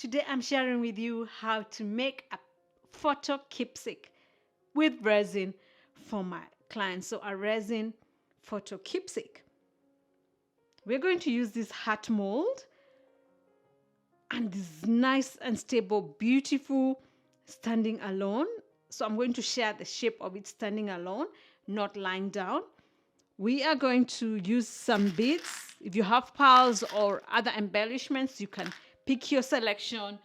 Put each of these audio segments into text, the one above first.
Today I'm sharing with you how to make a photo keepsake with resin for my clients. So a resin photo keepsake. We're going to use this heart mold and this nice and stable, beautiful standing alone. So I'm going to share the shape of it standing alone, not lying down. We are going to use some beads. If you have pearls or other embellishments, you can pick your selection.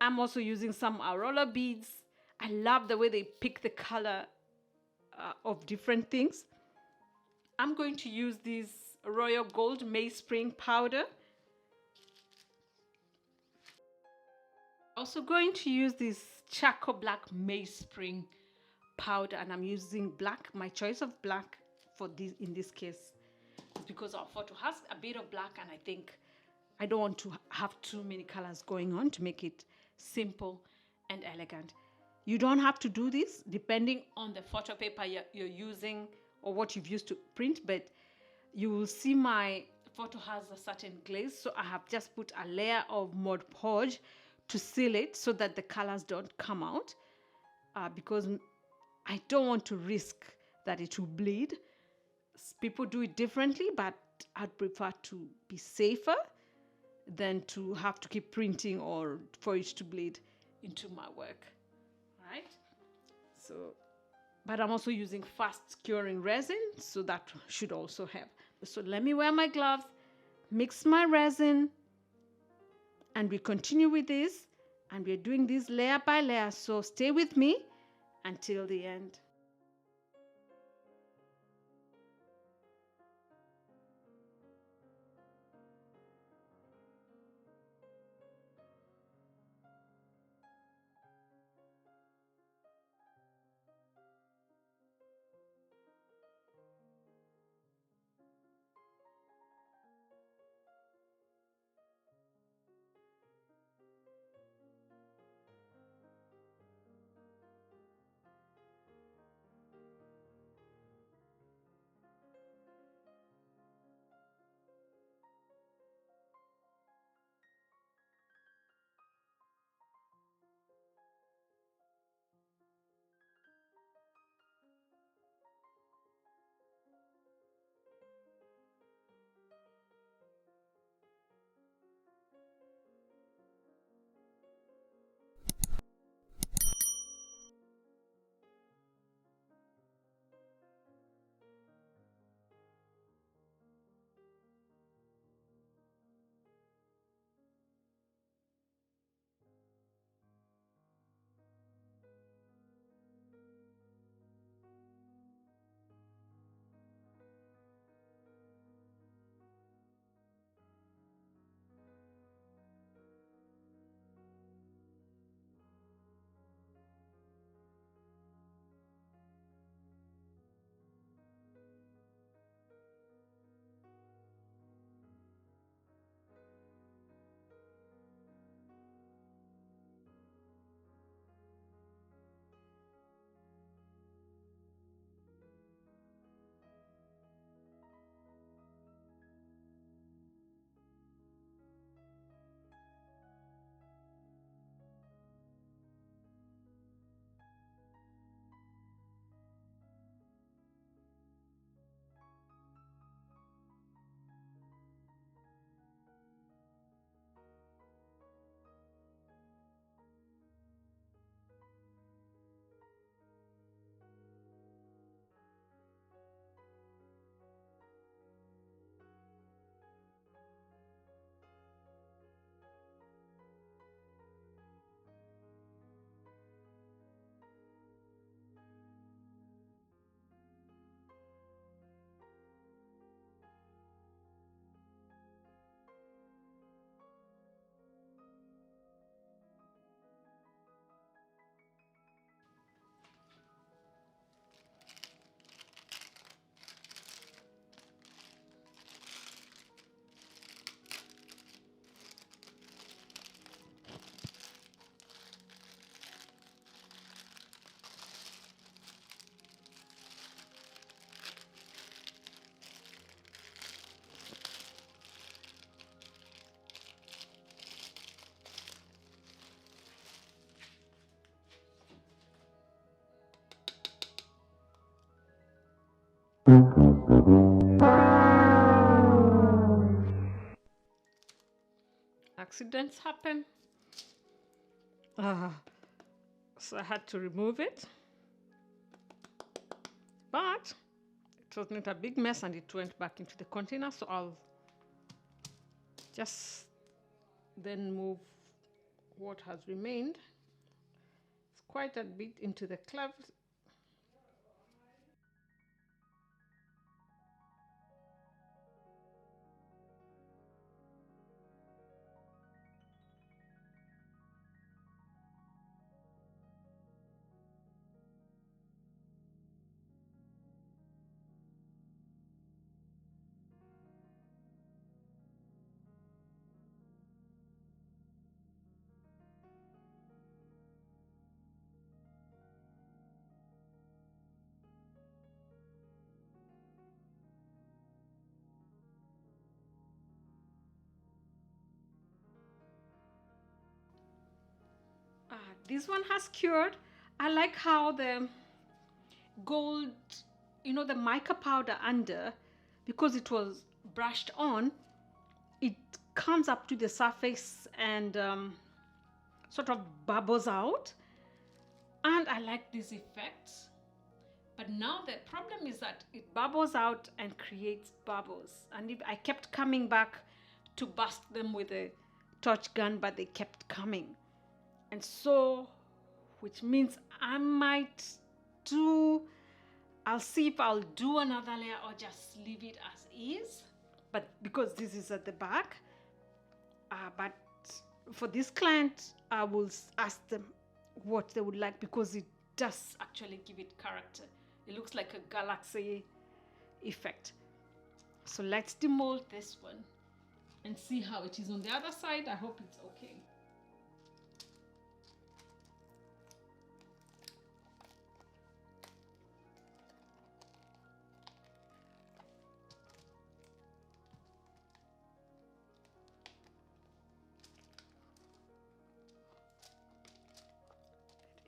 I'm also using some aurora beads. I love the way they pick the color of different things. I'm going to use this royal gold MEYSPRING powder. Also going to use this charcoal black MEYSPRING powder, and I'm using black, my choice of black for this in this case. It's because our photo has a bit of black, and I think I don't want to have too many colors going on to make it simple and elegant. You don't have to do this depending on the photo paper you're using or what you've used to print, but you will see my photo has a certain glaze, so I have just put a layer of Mod Podge to seal it so that the colors don't come out, because I don't want to risk that it will bleed. People do it differently, but I'd prefer to be safer than to have to keep printing or for it to bleed into my work, right? So, but I'm also using fast curing resin, so that should also help. So let me wear my gloves, mix my resin, and we continue with this, and we're doing this layer by layer, so stay with me until the end. accidents happen. So I had to remove it. But it wasn't a big mess and it went back into the container. So I'll just then move what has remained. It's quite a bit into the cleves. This one has cured. I like how the gold, the mica powder under, because it was brushed on, it comes up to the surface and sort of bubbles out. And I like these effects. But now the problem is that it bubbles out and creates bubbles. And if I kept coming back to bust them with a torch gun, but they kept coming. And so, which means I'll see if I'll do another layer or just leave it as is. But because this is at the back, but for this client, I will ask them what they would like, because it does actually give it character. It looks like a galaxy effect. So let's demold this one and see how it is on the other side. I hope it's okay.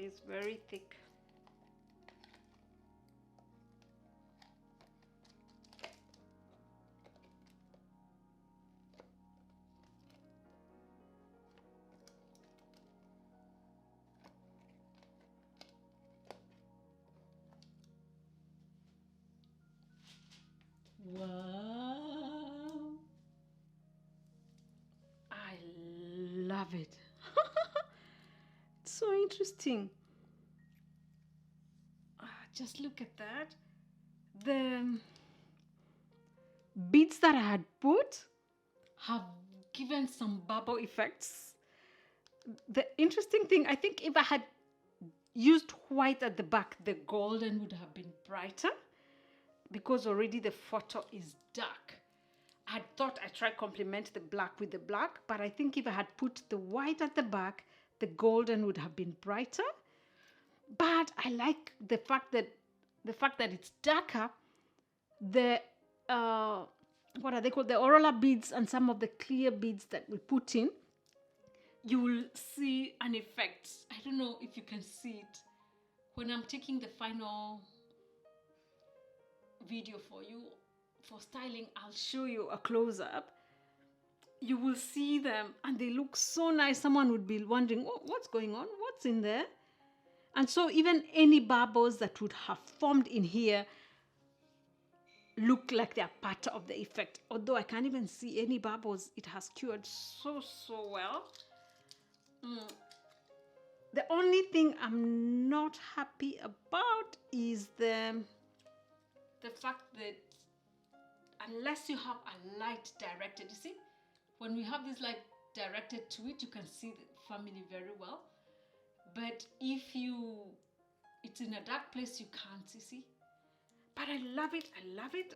It is very thick. Wow. I love it. It's so interesting. Just look at that. The beads that I had put have given some bubble effects. The interesting thing, I think if I had used white at the back, the golden would have been brighter, because already the photo is dark. I had thought I'd try complement the black with the black, but I think if I had put the white at the back, the golden would have been brighter. But I like the fact that it's darker. The what are they called? The aurora beads and some of the clear beads that we put in, you will see an effect. I don't know if you can see it. When I'm taking the final video for you for styling, I'll show you a close-up. You will see them and they look so nice. Someone would be wondering, oh, what's going on? What's in there? And so even any bubbles that would have formed in here look like they're part of the effect. Although I can't even see any bubbles, it has cured so well. The only thing I'm not happy about is the fact that unless you have a light directed, you see, when we have this light directed to it, you can see the family very well. But if it's in a dark place, you can't see. But I love it. I love it.